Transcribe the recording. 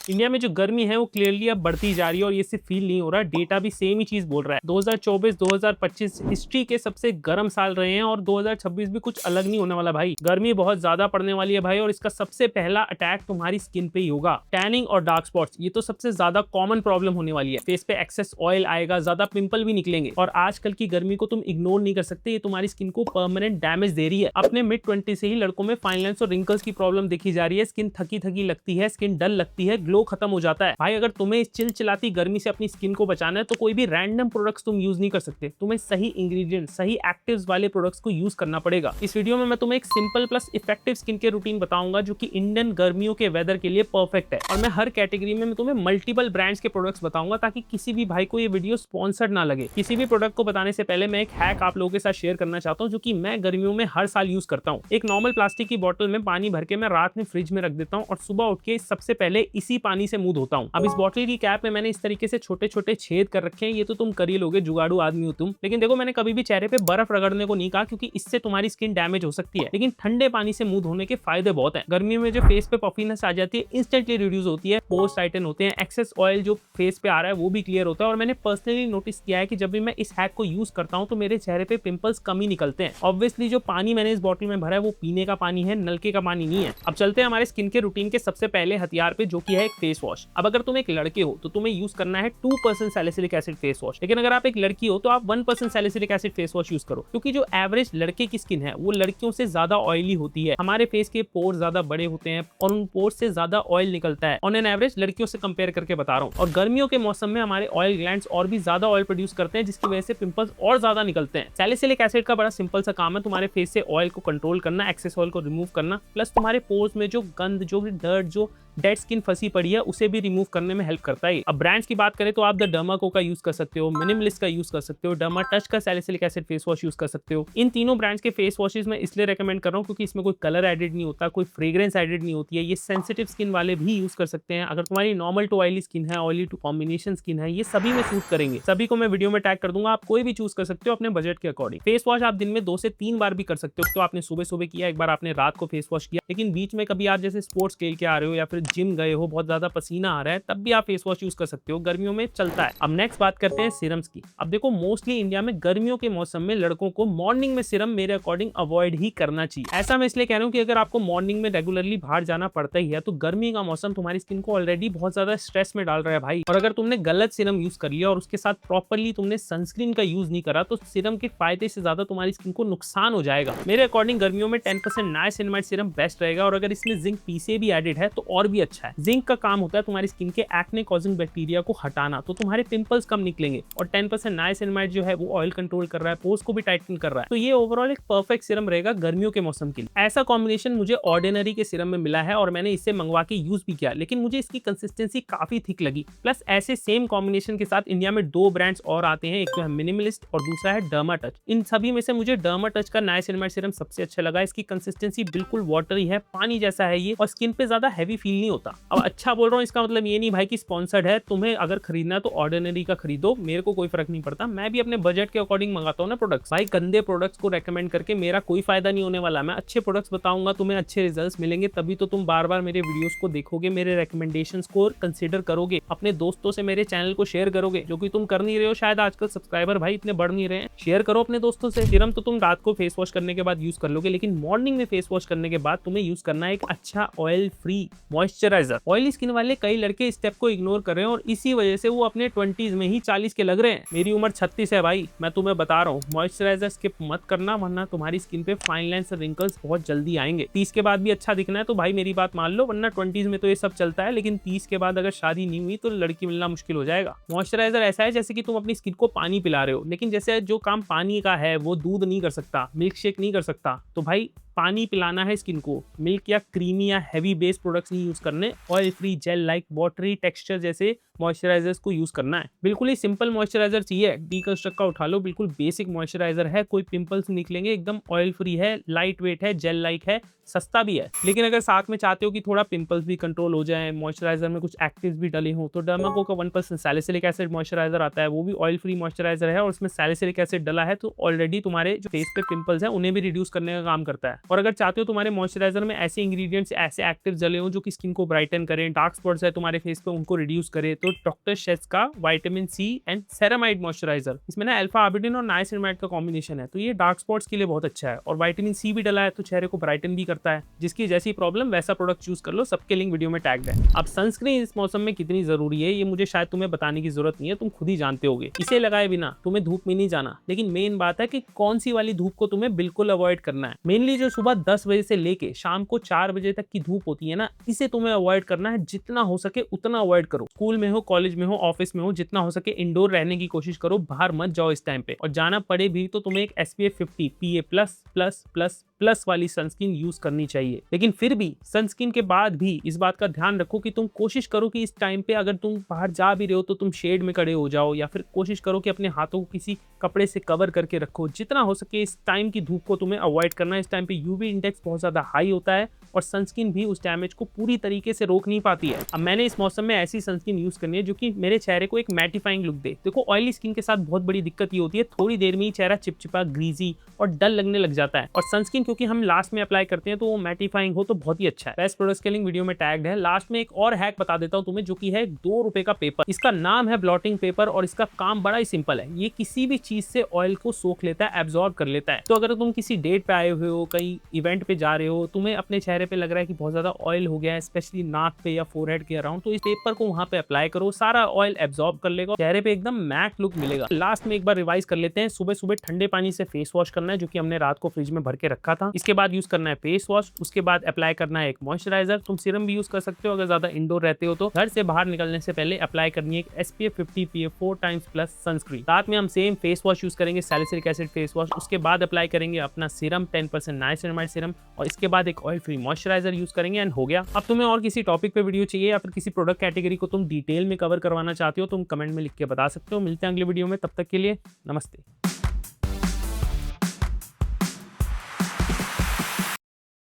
India में जो गर्मी है वो क्लियरली अब बढ़ती जा रही है और ये सिर्फ फील नहीं हो रहा, डेटा भी सेम ही चीज बोल रहा है। 2024-2025 हिस्ट्री के सबसे गर्म साल रहे हैं और 2026 भी कुछ अलग नहीं होने वाला भाई। गर्मी बहुत ज्यादा पड़ने वाली है भाई और इसका सबसे पहला अटैक तुम्हारी स्किन पे ही होगा। टैनिंग और डार्क स्पॉट्स ये तो सबसे ज्यादा कॉमन प्रॉब्लम होने वाली है। फेस पे एक्सेस ऑयल आएगा, ज्यादा पिंपल भी निकलेंगे और आजकल की गर्मी को तुम इग्नोर नहीं कर सकते, ये तुम्हारी स्किन को परमानेंट डैमेज दे रही है। अपने मिड 20 से ही लड़कों में फाइन लाइंस और रिंकल्स की प्रॉब्लम देखी जा रही है। स्किन थकी थकी लगती है, स्किन डल लगती है, ग्लो खत्म हो जाता है। भाई अगर तुम्हें इस चिलचिलाती गर्मी से अपनी स्किन को बचाना है तो कोई भी रैंडम प्रोडक्ट्स तुम यूज नहीं कर सकते, तुम्हें सही इंग्रेडिएंट, सही एक्टिव्स वाले प्रोडक्ट्स को यूज करना पड़ेगा। इस वीडियो में मैं तुम्हें एक simple plus effective skin care routine बताऊंगा जो कि इंडियन गर्मियों के वेदर के लिए परफेक्ट है। और मैं हर कैटेगरी में तुम्हें मल्टीपल ब्रांड्स के प्रोडक्ट्स बताऊंगा ताकि किसी भी भाई को ये वीडियो स्पॉन्सर्ड ना लगे। किसी भी प्रोडक्ट को बताने से पहले मैं एक हैक आप लोगों के साथ शेयर करना चाहता हूँ जो कि मैं गर्मियों में हर साल यूज करता हूँ। एक नॉर्मल प्लास्टिक की बोतल में पानी भर के मैं रात में फ्रिज में रख देता हूँ और सुबह उठ के सबसे पहले इसी पानी से मुंह धोता हूँ। अब इस बोतल की कैप में मैंने इस तरीके से छोटे छोटे छेद कर रखे हैं। ये तो तुम कर ही लोगे, जुगाड़ू आदमी हो तुम। लेकिन देखो मैंने कभी भी चेहरे पे बर्फ रगड़ने को नहीं कहा क्योंकि इससे तुम्हारी स्किन डैमेज हो सकती है। लेकिन ठंडे पानी से मुंह धोने के फायदे बहुत हैं। गर्मियों में जो फेस पे पफीनेस आ जाती है इंस्टेंटली रिड्यूस होती है, पोर्स टाइटन होते हैं, एक्सेस ऑयल जो फेस पे आ रहा है वो भी क्लियर होता है। और मैंने पर्सनली नोटिस किया है कि जब भी मैं इस हैक को यूज करता हूँ तो मेरे चेहरे पे पिंपल्स कम ही निकलते हैं। ऑब्वियसली जो पानी मैंने इस बोतल में भरा है वो पीने का पानी है, नलके का पानी नहीं है। अब चलते हैं हमारे स्किन के रूटीन के सबसे पहले हथियार पे जो कि है एक फेस वॉश। अब अगर तुम एक लड़के हो तो तुम्हें यूज करना है 2% सैलिसिलिक एसिड फेस वॉश। लेकिन अगर आप एक लड़की हो तो आप 1% salicylic acid face wash use करो क्योंकि जो एवरेज लड़के की स्किन है वो लड़कियों से ज्यादा ऑयली होती है। हमारे फेस के पोर ज्यादा बड़े होते हैं और उन पोर से ज्यादा ऑयल निकलता है ऑन एन एवरेज, लड़कियों से कंपेयर करके बता रहा हूँ। और गर्मियों के मौसम में हमारे ऑयल ग्लैंड्स और भी ज्यादा ऑयल प्रोड्यूस करते हैं जिसकी वजह से पिंपल्स और ज्यादा निकलते हैं। सैलिसिलिक एसिड का बड़ा सिंपल सा काम है तुम्हारे फेस से ऑयल को कंट्रोल करना, एक्सेस ऑयल को रिमूव करना, प्लस तुम्हारे पोर्स में जो गंद, जो डर्ट, जो डेड स्किन फंसी पड़ी है उसे भी रिमूव करने में हेल्प करता है। अब ब्रांड्स की बात करें तो आप द डर्माको का यूज कर सकते हो, मिनिमलिस्ट का यूज कर सकते हो, डर्मा टच का salicylic acid face wash use कर सकते हो। इन तीनों ब्रांड्स के फेस वॉशेस मैं इसलिए रेकमेंड कर रहा हूँ क्योंकि इसमें कोई कलर एडेड नहीं होता, कोई फ्रेग्रेंस एडेड नहीं होती है। ये सेंसिटिव स्किन वाले भी यूज कर सकते हैं। अगर तुम्हारी नॉर्मल टू ऑयली स्किन है, ऑयली टू कॉम्बिनेशन स्किन है, ये सभी में सूट करेंगे। सभी को मैं वीडियो में टैग कर दूंगा, आप कोई भी चूज कर सकते हो अपने बजट के अकॉर्डिंग। फेस वॉश आप दिन में 2 से 3 बार भी कर सकते हो। तो आपने सुबह सुबह किया, एक बार आपने रात को फेस वॉश किया, लेकिन बीच में कभी आप जैसे स्पोर्ट्स खेल के आ रहे हो या फिर जिम गए हो, बहुत ज्यादा पसीना आ रहा है, तब भी आप फेस वॉश यूज कर सकते हो। गर्मियों में चलता है। अब नेक्स्ट बात करते हैं सीरम्स की। अब देखो मोस्टली इंडिया में गर्मियों के मौसम में लड़कों को मॉर्निंग में सीरम मेरे अकॉर्डिंग अवॉइड ही करना चाहिए। ऐसा मैं इसलिए कह रहा हूँ कि अगर आपको मॉर्निंग में रेगुलरली बाहर जाना पड़ता ही है तो गर्मी का मौसम तुम्हारी स्किन को ऑलरेडी बहुत ज्यादा स्ट्रेस में डाल रहा है भाई। और अगर तुमने गलत सीरम यूज कर लिया और उसके साथ प्रॉपरली तुमने सनस्क्रीन का यूज नहीं करा तो सीरम के फायदे से ज्यादा तुम्हारी स्किन को नुकसान हो जाएगा। मेरे अकॉर्डिंग गर्मियों में 10% नाइसिनामाइड सीरम बेस्ट रहेगा और अगर इसमें जिंक पीसे भी एडेड है तो और भी अच्छा है। जिंक का काम होता है तुम्हारी स्किन के एक्ने कॉजिंग बैक्टीरिया को हटाना, तो तुम्हारे पिंपल्स कम निकलेंगे। और 10% नाइसिनामाइड जो है वो ऑयल कंट्रोल कर रहा है, पोर्स को भी टाइटन कर रहा है। तो ये ओवरऑल एक परफेक्ट सीरम रहेगा गर्मियों के मौसम के लिए। ऐसा कॉम्बिनेशन मुझे ऑर्डिनरी के सीरम में मिला है और मैंने इसे मंगवा के यूज भी किया, लेकिन मुझे इसकी कंसिस्टेंसी काफी थिक लगी। प्लस ऐसे सेम कॉम्बिनेशन के साथ इंडिया में 2 ब्रांड्स और आते हैं, एक तो है मिनिमलिस्ट और दूसरा है डर्मा टच। इन सभी में से मुझे डर्मा टच का नाइसिनामाइड सीरम सबसे अच्छा लगा। इसकी कंसिस्टेंसी बिल्कुल वाटरी है, पानी जैसा है ये, और स्किन पे ज्यादा हैवी फील नहीं होता। अब अच्छा बोल रहा हूँ इसका मतलब ये नहीं भाई कि स्पॉन्सर्ड है, तुम्हें अगर खरीदना है तो ऑर्डिनरी का खरीदो, मेरे को कोई फर्क नहीं पड़ता। मैं भी अपने बजट के अकॉर्डिंग मंगाता हूँ ना प्रोडक्ट्स। भाई गंदे प्रोडक्ट्स को रेकमेंड करके मेरा कोई फायदा नहीं होने वाला। मैं अच्छे प्रोडक्ट्स बताऊंगा, तुम्हें अच्छे रिजल्ट्स मिलेंगे, तभी तो तुम बार बार मेरे वीडियोस को देखोगे, मेरे रिकमेंडेशंस को कंसीडर करोगे, अपने दोस्तों से मेरे चैनल को शेयर करोगे, जो कि तुम कर नहीं रहे हो शायद। आजकल सब्सक्राइबर भाई इतने बढ़ नहीं रहे हैं, शेयर करो अपने दोस्तों से। सीरम तो तुम रात को फेस वॉश करने के बाद यूज कर लोगे, लेकिन मॉर्निंग में फेस वॉश करने के बाद तुम्हें यूज करना है एक अच्छा oil free moisturiser. Oily skin वाले कई लड़के इस स्टेप को इग्नोर कर रहे हैं और इसी वजह से वो अपने 20s में ही 40 के लग रहे हैं। मेरी उम्र 36 है भाई, मैं तुम्हें बता रहा हूँ मॉइस्चराइजर स्किप मत करना, वरना तुम्हारी स्किन पे फाइन लाइंस और रिंकल्स बहुत जल्दी आएंगे। 30 के बाद भी अच्छा दिखना है तो भाई मेरी बात मान लो, वरना 20s में तो ये सब चलता है, लेकिन 30 के बाद अगर शादी नहीं हुई तो लड़की मिलना मुश्किल हो जाएगा। मॉइस्चराइजर ऐसा है जैसे कि तुम अपनी स्किन को पानी पिला रहे हो, लेकिन जैसे जो काम पानी का है वो दूध नहीं कर सकता, मिल्क शेक नहीं कर सकता। तो भाई पानी पिलाना है स्किन को, मिल्क या क्रीमी या हैवी बेस प्रोडक्ट्स नहीं यूज करने। Oil free gel like watery texture जैसे मॉइस्चराइजर्स को यूज करना है। बिल्कुल ही सिंपल मॉइस्चराइजर चाहिए, डीकंस्ट्रक्ट का उठा लो, बिल्कुल बेसिक मॉइस्चराइजर है, कोई पिंपल्स निकलेंगे, एकदम ऑयल फ्री है, लाइट वेट है, जेल लाइक है, सस्ता भी है। लेकिन अगर साथ में चाहते हो कि थोड़ा पिंपल्स भी कंट्रोल हो जाए, मॉइस्चराइजर में कुछ एक्टिव्स भी डले हो, तो डर्माको का 1% सैलिसिलिक एसिड मॉइस्चराइजर आता है, वो भी ऑयल फ्री मॉइस्चराइजर है और उसमें सैलिसिलिक एसिड डला है, तो ऑलरेडी तुम्हारे जो फेस पे पिंपल्स हैं उन्हें भी रिड्यूस करने का काम करता है। और अगर चाहते हो तुम्हारे मॉइस्चराइजर में ऐसे इंग्रेडिएंट्स, ऐसे एक्टिव्स डले हो जो कि स्किन को ब्राइटन करें, डार्क स्पॉट्स है तुम्हारे फेस पे उनको रिड्यूस करे, तो डॉक्टर शेट्स का vitamin C and ceramide moisturiser, इसमें ना अल्फा आर्बिडिन और नाइसिनमाइड का कॉम्बिनेशन है, तो ये डार्क स्पॉट्स के लिए बहुत अच्छा है। और विटामिन सी भी डला है तो चेहरे को ब्राइटन भी करता है। जिसकी जैसी प्रॉब्लम वैसा प्रोडक्ट चूज कर लो, सबके लिंक वीडियो में टैग्ड है। अब सनस्क्रीन इस मौसम में कितनी जरूरी है ये मुझे शायद तुम्हें बताने की जरूरत नहीं है, तुम खुद ही जानते होगे। इसे लगाए बिना तुम्हें धूप में नहीं जाना, लेकिन मेन बात है कि कौन सी वाली धूप को तुम्हें बिल्कुल अवॉइड करना है। मेनली जो सुबह 10 बजे से लेके शाम को 4 बजे तक की धूप होती है ना, इसे तुम्हें अवॉइड करना है। जितना हो सके उतना अवॉइड करो। स्कूल में हो, कॉलेज में हो, ऑफिस में हो, जितना हो सके इंडोर रहने की कोशिश करो, बाहर मत जाओ इस टाइम पे। और जाना पड़े भी तो तुम्हें एक SPF 50 PA+++ वाली सनस्क्रीन यूज करनी चाहिए। लेकिन फिर भी सनस्क्रीन के बाद भी इस बात का ध्यान रखो कि तुम कोशिश करो कि इस टाइम पे अगर तुम बाहर जा भी रहे हो तो तुम शेड में खड़े हो जाओ, या फिर कोशिश करो कि अपने हाथों को किसी कपड़े से कवर करके रखो। जितना हो सके इस टाइम की धूप को तुम्हें अवॉइड करना है। इस टाइम पे यूवी इंडेक्स बहुत ज्यादा हाई होता है और सनस्क्रीन भी उस डैमेज को पूरी तरीके से रोक नहीं पाती है। अब मैंने इस मौसम में ऐसी सनस्क्रीन यूज करनी है जो कि मेरे चेहरे को एक मैटिफाइंग लुक दे। देखो ऑयली स्किन के साथ बहुत बड़ी दिक्कत ये होती है, थोड़ी देर में ही चेहरा चिपचिपा, ग्रीजी और डल लगने लग जाता है। और सनस्क्रीन क्योंकि हम लास्ट में अप्लाई करते हैं तो वो मैटिफाइंग हो तो बहुत ही अच्छा है। बेस्ट प्रोडक्ट्स के लिंक वीडियो में टैग्ड है। लास्ट में एक और हैक बता देता हूँ तुम्हें, जो कि है 2 रुपए का पेपर। इसका नाम है ब्लॉटिंग पेपर और इसका काम बड़ा ही सिंपल है। ये किसी भी चीज से ऑयल को सोख लेता है, एब्जॉर्ब कर लेता है। तो अगर तुम किसी डेट पे आए हुए हो, कहीं इवेंट पे जा रहे हो, तुम्हें अपने चेहरे पे लग रहा है कि बहुत ज्यादा ऑयल हो गया है, स्पेशली नाक पे या फोरहेड के अराउंड, तो इस पेपर को वहां पे अप्लाई करो, सारा ऑयल एब्जॉर्ब कर लेगा, चेहरे पे एकदम मैट लुक मिलेगा। लास्ट में एक बार रिवाइज कर लेते हैं। सुबह सुबह ठंडे पानी से फेस वॉश करना है, जो कि हमने रात को फ्रिज में भर के रखा था। इसके बाद यूज करना है फेस वॉश, उसके बाद अप्लाई करना है एक मॉइस्चराइजर। तुम सीरम भी यूज कर सकते हो अगर ज्यादा इंडोर रहते हो तो। घर से बाहर निकलने से पहले अप्लाई करनी है एक SPF 50 PA 4x+ सनस्क्रीन। रात में हम सेम फेस वॉश यूज करेंगे, सैलिसिलिक एसिड फेस वॉश। उसके बाद अप्लाई करेंगे अपना सीरम 10% नाइसिनामाइड सीरम, और इसके बाद एक ऑयल फ्री मॉइस्चराइजर यूज करेंगे एंड हो गया। अब तुम्हें और किसी टॉपिक पे वीडियो चाहिए या फिर किसी प्रोडक्ट कैटेगरी को तुम डिटेल में कवर करवाना चाहते हो, तुम कमेंट में लिख के बता सकते हो। मिलते हैं अगले वीडियो में, तब तक के लिए नमस्ते।